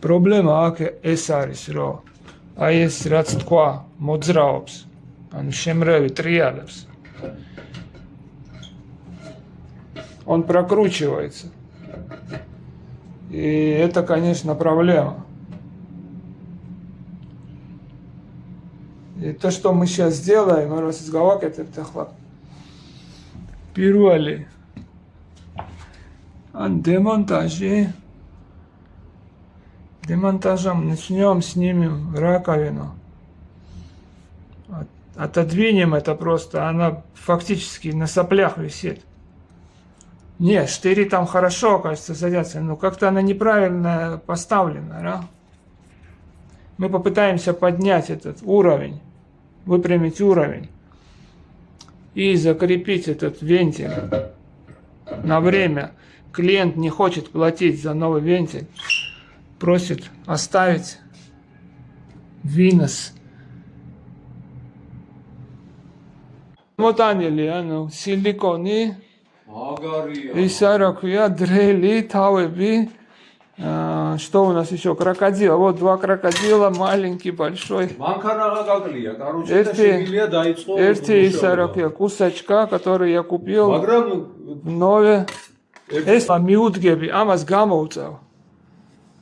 პრობლემა აქ ეს არის, რომ აი ეს რაც თქვა მოძრაობს, ანუ შემრევი ტრიალებს. Он прокручивается. И это, конечно, проблема. И то, что мы сейчас сделаем, мы разговариваем, это хлоп. Პირველი демонтажем, начнем, снимем раковину. Отодвинем это просто, она фактически на соплях висит. Нет, штыри там хорошо, кажется, садятся, но как-то она неправильно поставлена. Да? Мы попытаемся поднять этот уровень, выпрямить уровень и закрепить этот вентиль на время. Клиент не хочет платить за новый вентиль, просит оставить винос. Мотанили, силиконы, исараквия, дрели, тавеби. Что у нас еще? Крокодил. Вот два крокодила, маленький, большой. Эрти исараквия, кусачка, который я купил в Нове. Es miutgebi, amas gamoucev.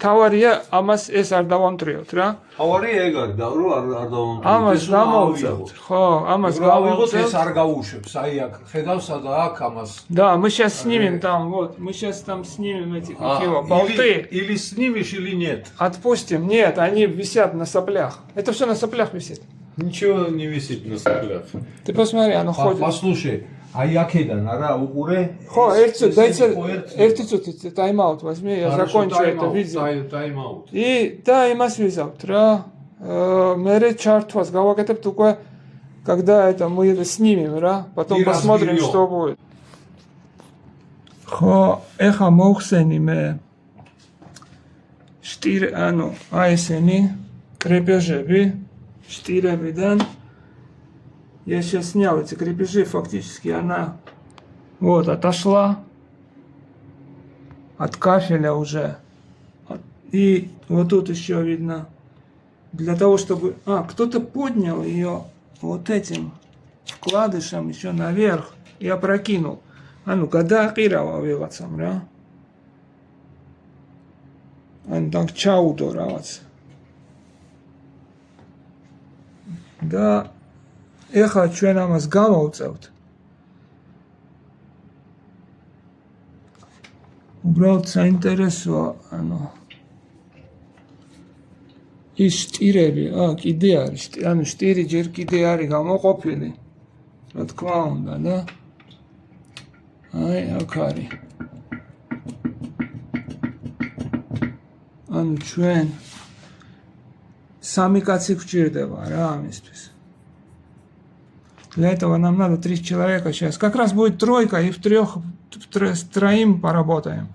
Თავარია ამას ეს არ დავამტრიოთ რა. თავარია ეგ არის და რო არ დავამტრიოთ. ამას გამოვწევთ. ხო, ამას გამოვწევთ. ეს არ გაუშვებს. აი აქ ხედავსა და აქ ამას. Да, мы сейчас снимем там, вот, мы сейчас там снимем эти его болты. Или снимешь, или нет. Отпустим. Нет, они висят на соплях. Это все на соплях висит. Ничего не висит на соплях. Ты посмотри, оно ходит. Послушай, აი აქედან არა უყურე? ხო, ერთი წუთი тайм-аут возьми, я закончу это видео. Тайм-аут. И да, имас визавთ რა. Мере чартвас გავაკეთებთ უკვე, когда это мы это снимем, რა, потом посмотрим, что будет. ხო, ეხა მოვხსენი მე штире, ანუ აი ესენი крепежები штирებიდან. Я сейчас снял эти крепежи, фактически она вот отошла от кафеля уже. И вот тут еще видно, для того, чтобы... кто-то поднял ее вот этим вкладышем еще наверх и опрокинул. Ну-ка, да, қирава вилацам, да? Так чаудо равац. Да... ეხლა ჩვენ ამას გამოვწევთ. უბრალოდ საინტერესოა, ანუ ის შტირები, კიდე არის, ანუ შტირი ჯერ კიდე არის გამოყოფილი. რა თქმა უნდა, და აი აქ არის. ანუ ჩვენ სამი კაცი გვჭირდება რა ამისთვის. Для этого нам надо 3 человека сейчас. Как раз будет тройка, и в троим поработаем.